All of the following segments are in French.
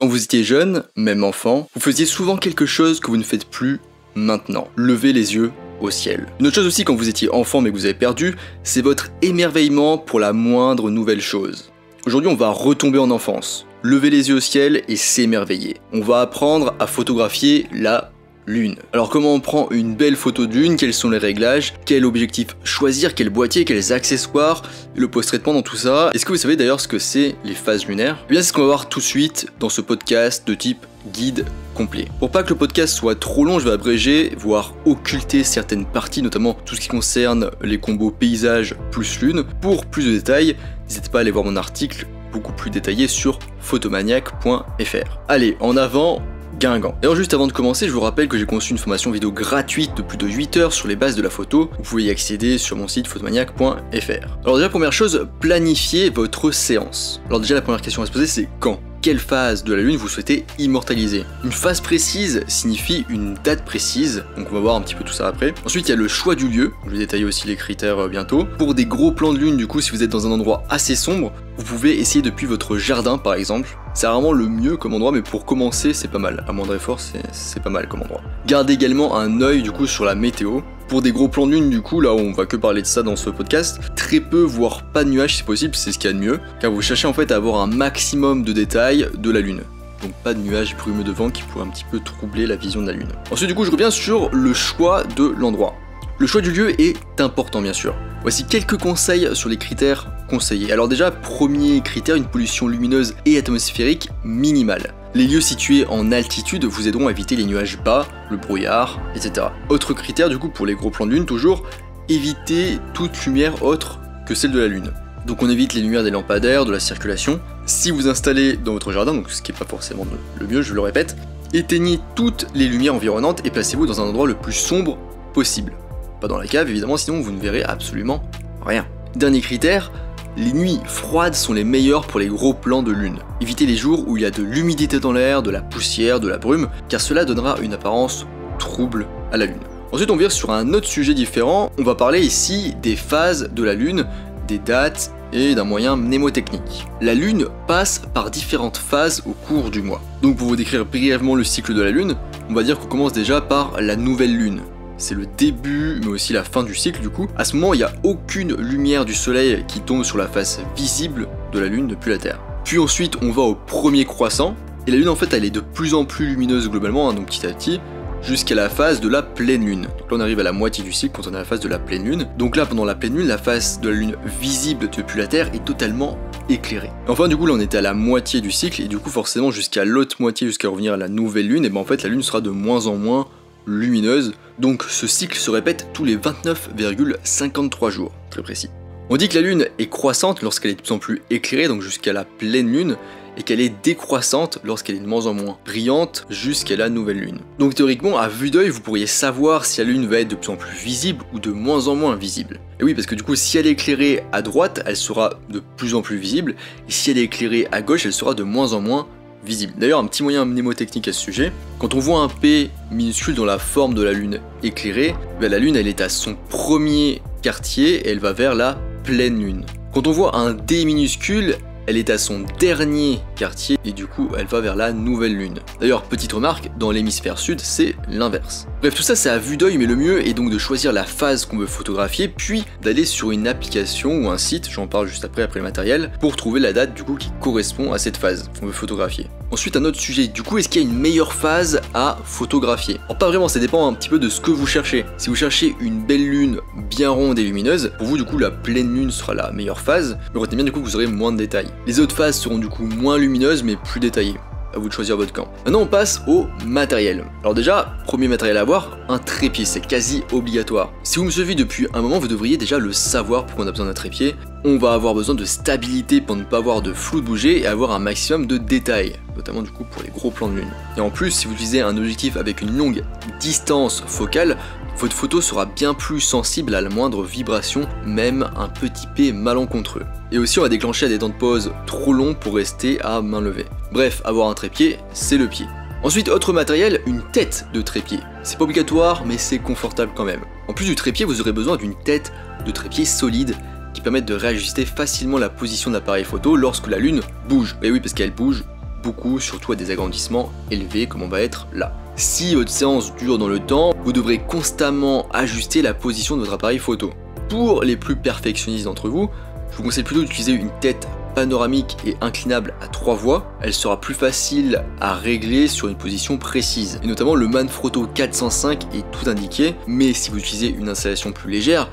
Quand vous étiez jeune, même enfant, vous faisiez souvent quelque chose que vous ne faites plus maintenant. Lever les yeux au ciel. Une autre chose aussi quand vous étiez enfant mais que vous avez perdu, c'est votre émerveillement pour la moindre nouvelle chose. Aujourd'hui on va retomber en enfance, lever les yeux au ciel et s'émerveiller. On va apprendre à photographier la lune. Alors comment on prend une belle photo de lune, quels sont les réglages, quel objectif choisir, quel boîtier, quels accessoires, le post-traitement dans tout ça. Est-ce que vous savez d'ailleurs ce que c'est les phases lunaires? Eh bien c'est ce qu'on va voir tout de suite dans ce podcast de type guide complet. Pour pas que le podcast soit trop long, je vais abréger, voire occulter certaines parties, notamment tout ce qui concerne les combos paysage plus lune. Pour plus de détails, n'hésitez pas à aller voir mon article beaucoup plus détaillé sur photomaniac.fr. Allez, en avant, Guingamp. D'ailleurs juste avant de commencer, je vous rappelle que j'ai conçu une formation vidéo gratuite de plus de 8 heures sur les bases de la photo. Vous pouvez y accéder sur mon site photomaniac.fr. Alors déjà première chose, planifiez votre séance. Alors déjà la première question à se poser c'est quand? Quelle phase de la lune vous souhaitez immortaliser? Une phase précise signifie une date précise, donc on va voir un petit peu tout ça après. Ensuite il y a le choix du lieu, je vais détailler aussi les critères bientôt. Pour des gros plans de lune du coup, si vous êtes dans un endroit assez sombre, vous pouvez essayer depuis votre jardin par exemple. C'est rarement le mieux comme endroit, mais pour commencer c'est pas mal. À moindre effort c'est pas mal comme endroit. Gardez également un œil du coup sur la météo. Pour des gros plans de lune du coup, là on va que parler de ça dans ce podcast, très peu voire pas de nuages si possible, c'est ce qu'il y a de mieux, car vous cherchez en fait à avoir un maximum de détails de la lune. Donc pas de nuages brumeux de vent qui pourraient un petit peu troubler la vision de la lune. Ensuite du coup je reviens sur le choix de l'endroit. Le choix du lieu est important bien sûr. Voici quelques conseils sur les critères conseillés. Alors déjà, premier critère, une pollution lumineuse et atmosphérique minimale. Les lieux situés en altitude vous aideront à éviter les nuages bas, le brouillard, etc. Autre critère du coup pour les gros plans de lune, toujours, éviter toute lumière autre que celle de la lune. Donc on évite les lumières des lampadaires, de la circulation. Si vous installez dans votre jardin, donc ce qui n'est pas forcément le mieux, je le répète, éteignez toutes les lumières environnantes et placez-vous dans un endroit le plus sombre possible. Pas dans la cave évidemment, sinon vous ne verrez absolument rien. Dernier critère, les nuits froides sont les meilleures pour les gros plans de lune. Évitez les jours où il y a de l'humidité dans l'air, de la poussière, de la brume, car cela donnera une apparence trouble à la lune. Ensuite on vire sur un autre sujet différent, on va parler ici des phases de la lune, des dates et d'un moyen mnémotechnique. La lune passe par différentes phases au cours du mois. Donc pour vous décrire brièvement le cycle de la lune, on va dire qu'on commence déjà par la nouvelle lune. C'est le début, mais aussi la fin du cycle du coup. À ce moment, il n'y a aucune lumière du soleil qui tombe sur la face visible de la lune depuis la Terre. Puis ensuite, on va au premier croissant, et la lune en fait, elle est de plus en plus lumineuse globalement, donc petit à petit, jusqu'à la phase de la pleine lune. Donc là, on arrive à la moitié du cycle quand on est à la phase de la pleine lune. Donc là, pendant la pleine lune, la face de la lune visible depuis la Terre est totalement éclairée. Enfin, du coup, là, on était à la moitié du cycle, et du coup, forcément, jusqu'à l'autre moitié, jusqu'à revenir à la nouvelle lune, et ben en fait, la lune sera de moins en moins lumineuse, donc ce cycle se répète tous les 29,53 jours, très précis. On dit que la lune est croissante lorsqu'elle est de plus en plus éclairée, donc jusqu'à la pleine lune, et qu'elle est décroissante lorsqu'elle est de moins en moins brillante jusqu'à la nouvelle lune. Donc théoriquement, à vue d'œil, vous pourriez savoir si la lune va être de plus en plus visible ou de moins en moins visible. Et oui, parce que du coup, si elle est éclairée à droite, elle sera de plus en plus visible, et si elle est éclairée à gauche, elle sera de moins en moins visible. D'ailleurs, un petit moyen mnémotechnique à ce sujet, quand on voit un P minuscule dans la forme de la lune éclairée, ben la lune elle est à son premier quartier et elle va vers la pleine lune. Quand on voit un D minuscule, elle est à son dernier quartier et du coup elle va vers la nouvelle lune. D'ailleurs, petite remarque, dans l'hémisphère sud c'est l'inverse. Bref, tout ça c'est à vue d'œil, mais le mieux est donc de choisir la phase qu'on veut photographier, puis d'aller sur une application ou un site, j'en parle juste après le matériel, pour trouver la date du coup qui correspond à cette phase qu'on veut photographier. Ensuite un autre sujet, du coup est-ce qu'il y a une meilleure phase à photographier? Alors pas vraiment, ça dépend un petit peu de ce que vous cherchez. Si vous cherchez une belle lune bien ronde et lumineuse, pour vous du coup la pleine lune sera la meilleure phase, mais retenez bien du coup que vous aurez moins de détails. Les autres phases seront du coup moins lumineuses mais plus détaillées. À vous de choisir votre camp. Maintenant on passe au matériel. Alors déjà, premier matériel à avoir, un trépied, c'est quasi obligatoire. Si vous me suivez depuis un moment, vous devriez déjà le savoir pourquoi on a besoin d'un trépied. On va avoir besoin de stabilité pour ne pas avoir de flou de bouger et avoir un maximum de détails, notamment du coup pour les gros plans de lune. Et en plus, si vous utilisez un objectif avec une longue distance focale, votre photo sera bien plus sensible à la moindre vibration, même un petit P malencontreux. Et aussi on va déclencher à des temps de pause trop longs pour rester à main levée. Bref, avoir un trépied, c'est le pied. Ensuite, autre matériel, une tête de trépied. C'est pas obligatoire, mais c'est confortable quand même. En plus du trépied, vous aurez besoin d'une tête de trépied solide qui permette de réajuster facilement la position de l'appareil photo lorsque la lune bouge. Et oui, parce qu'elle bouge beaucoup, surtout à des agrandissements élevés comme on va être là. Si votre séance dure dans le temps, vous devrez constamment ajuster la position de votre appareil photo. Pour les plus perfectionnistes d'entre vous, je vous conseille plutôt d'utiliser une tête panoramique et inclinable à 3 voies. Elle sera plus facile à régler sur une position précise. Et notamment le Manfrotto 405 est tout indiqué, mais si vous utilisez une installation plus légère,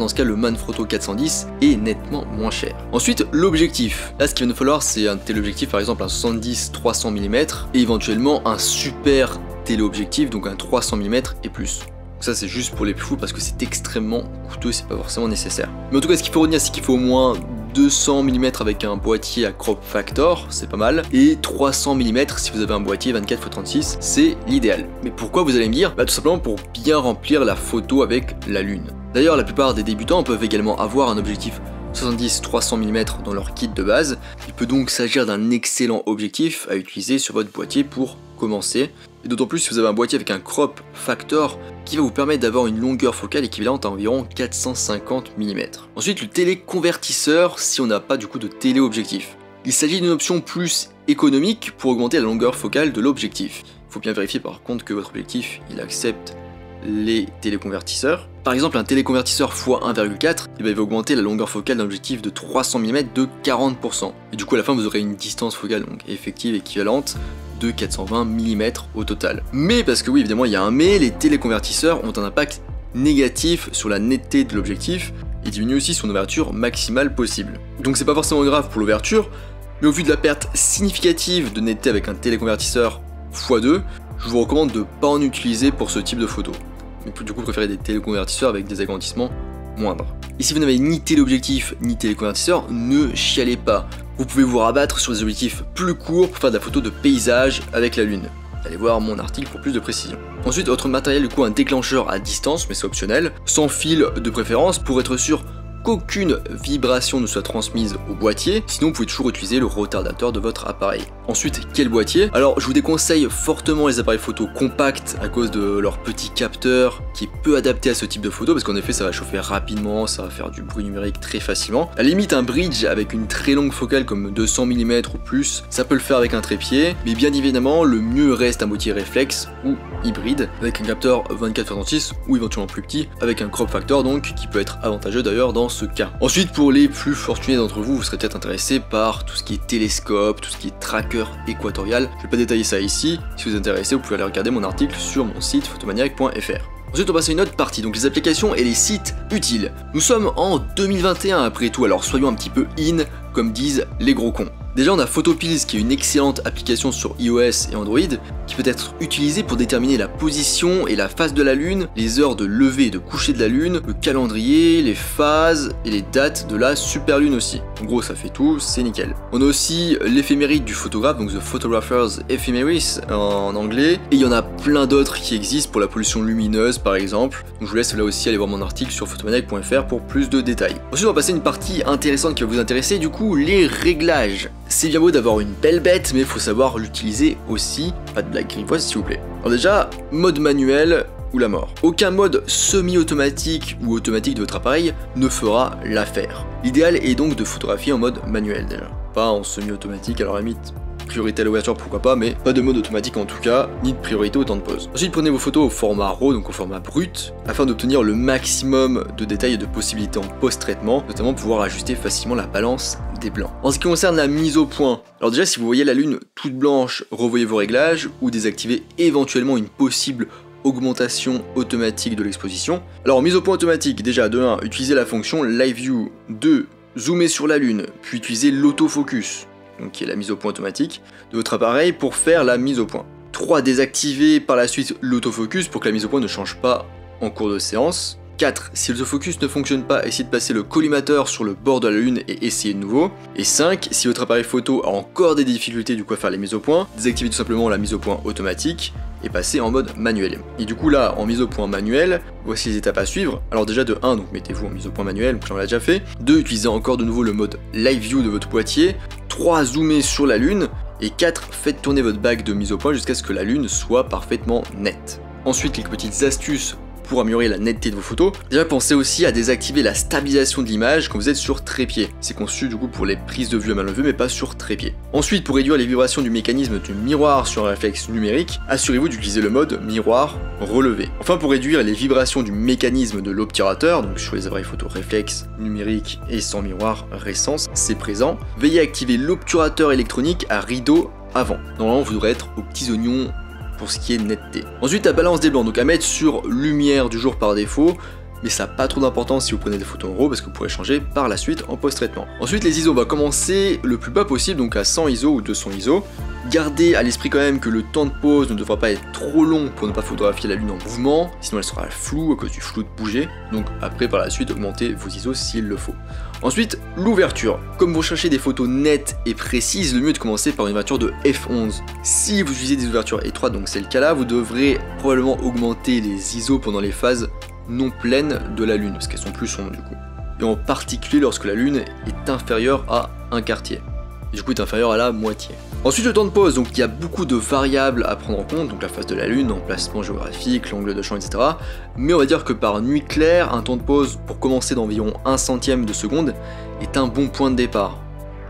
dans ce cas le Manfrotto 410 est nettement moins cher. Ensuite, l'objectif. Là, ce qu'il va nous falloir, c'est un téléobjectif, par exemple un 70-300 mm et éventuellement un super téléobjectif, donc un 300 mm et plus. Ça c'est juste pour les plus fous parce que c'est extrêmement coûteux, c'est pas forcément nécessaire. Mais en tout cas ce qu'il faut retenir c'est qu'il faut au moins 200 mm avec un boîtier à crop factor, c'est pas mal, et 300 mm si vous avez un boîtier 24x36, c'est l'idéal. Mais pourquoi vous allez me dire? Tout simplement pour bien remplir la photo avec la lune. D'ailleurs la plupart des débutants peuvent également avoir un objectif 70-300 mm dans leur kit de base. Il peut donc s'agir d'un excellent objectif à utiliser sur votre boîtier pour commencer. Et d'autant plus si vous avez un boîtier avec un crop factor qui va vous permettre d'avoir une longueur focale équivalente à environ 450 mm. Ensuite le téléconvertisseur si on n'a pas du coup de téléobjectif. Il s'agit d'une option plus économique pour augmenter la longueur focale de l'objectif. Il faut bien vérifier par contre que votre objectif il accepte les téléconvertisseurs. Par exemple un téléconvertisseur x 1,4 il va augmenter la longueur focale d'un objectif de 300 mm de 40%. Et du coup à la fin vous aurez une distance focale donc effective équivalente de 420 mm au total. Mais parce que oui évidemment il y a un mais, les téléconvertisseurs ont un impact négatif sur la netteté de l'objectif et diminuent aussi son ouverture maximale possible. Donc c'est pas forcément grave pour l'ouverture, mais au vu de la perte significative de netteté avec un téléconvertisseur x2, je vous recommande de ne pas en utiliser pour ce type de photo. Mais du coup préférez des téléconvertisseurs avec des agrandissements moindres. Et si vous n'avez ni téléobjectif ni téléconvertisseur, ne chialez pas. Vous pouvez vous rabattre sur des objectifs plus courts pour faire de la photo de paysage avec la lune. Allez voir mon article pour plus de précision. Ensuite, votre matériel, du coup, un déclencheur à distance, mais c'est optionnel, sans fil de préférence pour être sûr qu'aucune vibration ne soit transmise au boîtier, sinon vous pouvez toujours utiliser le retardateur de votre appareil. Ensuite, quel boîtier? Alors je vous déconseille fortement les appareils photo compacts à cause de leur petit capteur qui est peu adapté à ce type de photo parce qu'en effet ça va chauffer rapidement, ça va faire du bruit numérique très facilement. À la limite un bridge avec une très longue focale comme 200 mm ou plus, ça peut le faire avec un trépied, mais bien évidemment le mieux reste un boîtier réflexe ou hybride avec un capteur 24x36 ou éventuellement plus petit avec un crop factor donc qui peut être avantageux d'ailleurs dans ce cas. Ensuite pour les plus fortunés d'entre vous, vous serez peut-être intéressé par tout ce qui est télescope, tout ce qui est tracker équatorial. Je vais pas détailler ça ici, si vous êtes intéressé vous pouvez aller regarder mon article sur mon site photomaniac.fr. Ensuite on passe à une autre partie, donc les applications et les sites utiles. Nous sommes en 2021 après tout, alors soyons un petit peu in comme disent les gros cons. Déjà on a Photopills qui est une excellente application sur iOS et Android qui peut être utilisée pour déterminer la position et la phase de la lune, les heures de lever et de coucher de la lune, le calendrier, les phases et les dates de la superlune aussi. En gros ça fait tout, c'est nickel. On a aussi l'éphéméride du photographe, donc The Photographer's Ephemeris en anglais, et il y en a plein d'autres qui existent pour la pollution lumineuse par exemple, donc je vous laisse là aussi aller voir mon article sur photomaniac.fr pour plus de détails. Ensuite on va passer à une partie intéressante qui va vous intéresser, du coup les réglages. C'est bien beau d'avoir une belle bête, mais il faut savoir l'utiliser aussi. Pas de blague grivoise s'il vous plaît. Alors déjà, mode manuel ou la mort. Aucun mode semi-automatique ou automatique de votre appareil ne fera l'affaire. L'idéal est donc de photographier en mode manuel déjà. Pas en semi-automatique, alors à la limite, priorité à l'ouverture pourquoi pas, mais pas de mode automatique en tout cas, ni de priorité au temps de pause. Ensuite prenez vos photos au format RAW, donc au format brut, afin d'obtenir le maximum de détails et de possibilités en post-traitement, notamment pouvoir ajuster facilement la balance des blancs. En ce qui concerne la mise au point, alors déjà si vous voyez la lune toute blanche, revoyez vos réglages ou désactivez éventuellement une possible augmentation automatique de l'exposition. Alors mise au point automatique, déjà de 1, utilisez la fonction Live View, 2, zoomer sur la lune, puis utilisez l'autofocus, donc qui est la mise au point automatique de votre appareil pour faire la mise au point. 3, désactivez par la suite l'autofocus pour que la mise au point ne change pas en cours de séance. 4. Si l'autofocus ne fonctionne pas, essayez de passer le collimateur sur le bord de la lune et essayez de nouveau. Et 5. Si votre appareil photo a encore des difficultés du coup à faire les mises au point, désactivez tout simplement la mise au point automatique et passez en mode manuel. Et du coup là, en mise au point manuel, voici les étapes à suivre. Alors déjà de 1, donc mettez-vous en mise au point manuel, on l'a déjà fait. 2. Utilisez encore de nouveau le mode Live View de votre boîtier. 3. Zoomez sur la lune. Et 4. Faites tourner votre bague de mise au point jusqu'à ce que la lune soit parfaitement nette. Ensuite, quelques petites astuces pour améliorer la netteté de vos photos, déjà pensez aussi à désactiver la stabilisation de l'image quand vous êtes sur trépied. C'est conçu du coup pour les prises de vue à main levée mais pas sur trépied. Ensuite, pour réduire les vibrations du mécanisme du miroir sur un réflexe numérique, assurez-vous d'utiliser le mode miroir relevé. Enfin, pour réduire les vibrations du mécanisme de l'obturateur, donc sur les appareils photo réflexe numérique et sans miroir récent, c'est présent, veillez à activer l'obturateur électronique à rideau avant. Normalement, vous devrez être aux petits oignons pour ce qui est netteté. Ensuite, la balance des blancs, donc à mettre sur lumière du jour par défaut, mais ça n'a pas trop d'importance si vous prenez des photos en RAW parce que vous pourrez changer par la suite en post-traitement. Ensuite, les ISO, on va commencer le plus bas possible, donc à 100 ISO ou 200 ISO. Gardez à l'esprit quand même que le temps de pause ne devra pas être trop long pour ne pas photographier la lune en mouvement, sinon elle sera floue à cause du flou de bouger. Donc après, par la suite, augmentez vos ISO s'il le faut. Ensuite, l'ouverture. Comme vous cherchez des photos nettes et précises, le mieux est de commencer par une ouverture de f11. Si vous utilisez des ouvertures étroites, donc c'est le cas là, vous devrez probablement augmenter les ISO pendant les phases non pleines de la lune, parce qu'elles sont plus sombres du coup. Et en particulier lorsque la lune est inférieure à un quartier. Et du coup est inférieure à la moitié. Ensuite, le temps de pause, donc il y a beaucoup de variables à prendre en compte, donc la phase de la lune, l'emplacement géographique, l'angle de champ, etc. Mais on va dire que par nuit claire, un temps de pause pour commencer d'environ 1 centième de seconde est un bon point de départ.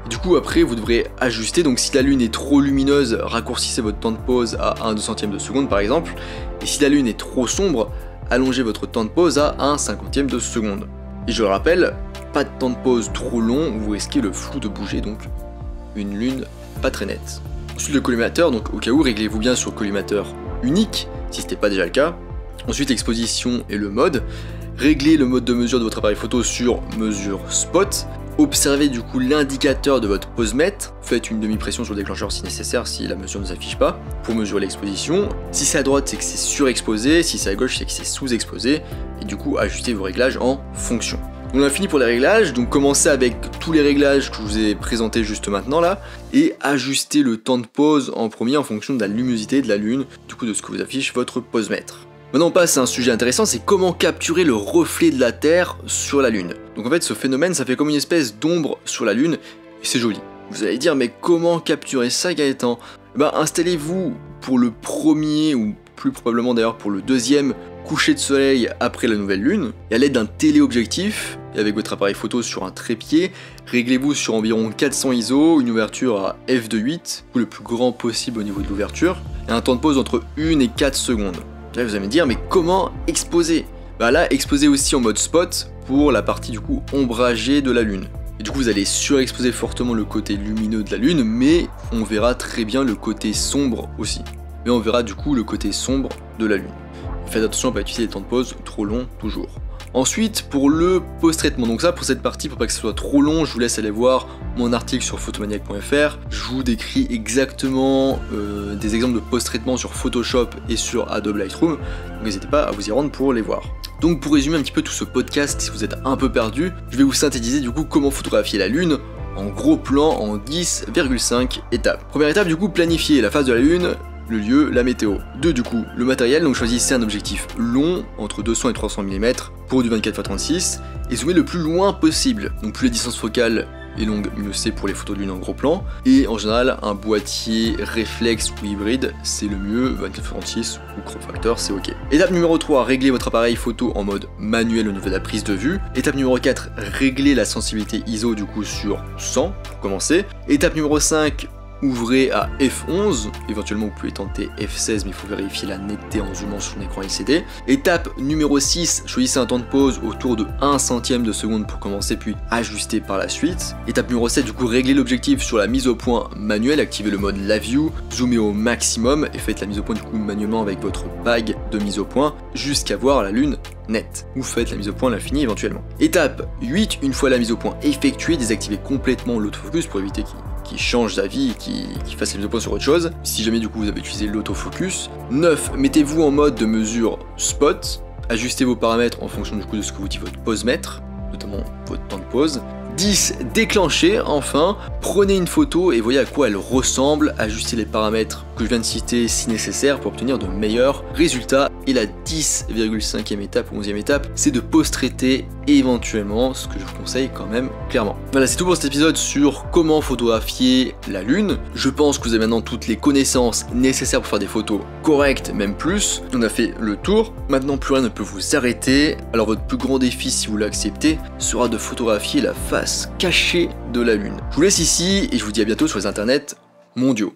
Et du coup après vous devrez ajuster, donc si la lune est trop lumineuse, raccourcissez votre temps de pause à 1/2 centième de seconde par exemple, et si la lune est trop sombre, allongez votre temps de pause à 1/50 de seconde. Et je le rappelle, pas de temps de pause trop long, vous risquez le flou de bouger, donc une lune pas très nette. Ensuite le collimateur, donc au cas où, réglez-vous bien sur le collimateur unique, si ce n'était pas déjà le cas. Ensuite l'exposition et le mode. Réglez le mode de mesure de votre appareil photo sur mesure spot. Observez du coup l'indicateur de votre posemètre. Faites une demi-pression sur le déclencheur si nécessaire, si la mesure ne s'affiche pas, pour mesurer l'exposition. Si c'est à droite, c'est que c'est surexposé, si c'est à gauche, c'est que c'est sous-exposé. Et du coup, ajustez vos réglages en fonction. On a fini pour les réglages, donc commencez avec tous les réglages que je vous ai présentés juste maintenant là, et ajustez le temps de pause en premier en fonction de la luminosité de la lune, du coup de ce que vous affiche votre posemètre. Maintenant on passe à un sujet intéressant, c'est comment capturer le reflet de la Terre sur la Lune. Donc en fait ce phénomène ça fait comme une espèce d'ombre sur la Lune, et c'est joli. Vous allez dire mais comment capturer ça Gaëtan? Installez-vous pour le premier, ou plus probablement d'ailleurs pour le deuxième coucher de soleil après la nouvelle lune, et à l'aide d'un téléobjectif, et avec votre appareil photo sur un trépied, réglez-vous sur environ 400 ISO, une ouverture à f2.8, ou le plus grand possible au niveau de l'ouverture, et un temps de pause entre 1 et 4 secondes. Là vous allez me dire mais comment exposer? Là exposez aussi en mode spot pour la partie du coup ombragée de la lune. Et du coup vous allez surexposer fortement le côté lumineux de la lune, mais on verra très bien le côté sombre aussi. Mais on verra du coup le côté sombre de la lune. Faites attention à ne pas utiliser des temps de pause trop longs toujours. Ensuite pour le post-traitement, donc ça pour cette partie, pour pas que ce soit trop long, je vous laisse aller voir mon article sur photomaniac.fr. Je vous décris exactement des exemples de post-traitement sur Photoshop et sur Adobe Lightroom, donc n'hésitez pas à vous y rendre pour les voir. Donc pour résumer un petit peu tout ce podcast, si vous êtes un peu perdu, je vais vous synthétiser du coup comment photographier la lune en gros plan en 10,5 étapes. Première étape du coup, planifier la phase de la lune, le lieu, la météo. 2 du coup, le matériel, donc choisissez un objectif long, entre 200 et 300 mm, pour du 24x36, et zoomez le plus loin possible. Donc plus la distance focale est longue, mieux c'est pour les photos de lune en gros plan, et en général un boîtier réflexe ou hybride, c'est le mieux, 24x36 ou crop factor, c'est ok. Étape numéro 3, réglez votre appareil photo en mode manuel au niveau de la prise de vue. Étape numéro 4, réglez la sensibilité ISO du coup sur 100 pour commencer. Étape numéro 5, ouvrez à f11, éventuellement vous pouvez tenter f16 mais il faut vérifier la netteté en zoomant sur un écran LCD. Étape numéro 6, choisissez un temps de pause autour de 1 centième de seconde pour commencer puis ajuster par la suite. Étape numéro 7, du coup réglez l'objectif sur la mise au point manuelle, activez le mode Live View, zoomez au maximum et faites la mise au point du coup manuellement avec votre bague de mise au point jusqu'à voir la lune nette, ou faites la mise au point à l'infini éventuellement. Étape 8, une fois la mise au point effectuée, désactivez complètement l'autofocus pour éviter qu'il change d'avis et qu'il fasse la mise au point sur autre chose, si jamais du coup vous avez utilisé l'autofocus. 9, mettez-vous en mode de mesure spot, ajustez vos paramètres en fonction du coup de ce que vous dit votre posemètre, notamment votre temps de pause. 10, déclenchez enfin Prenez une photo et voyez à quoi elle ressemble, ajustez les paramètres que je viens de citer si nécessaire pour obtenir de meilleurs résultats. Et la 10,5e étape ou 11e étape, c'est de post-traiter éventuellement, ce que je vous conseille quand même clairement. Voilà, c'est tout pour cet épisode sur comment photographier la Lune. Je pense que vous avez maintenant toutes les connaissances nécessaires pour faire des photos correctes, même plus. On a fait le tour, maintenant plus rien ne peut vous arrêter. Alors votre plus grand défi, si vous l'acceptez, sera de photographier la face cachée de la Lune. Je vous laisse ici et je vous dis à bientôt sur les internets mondiaux.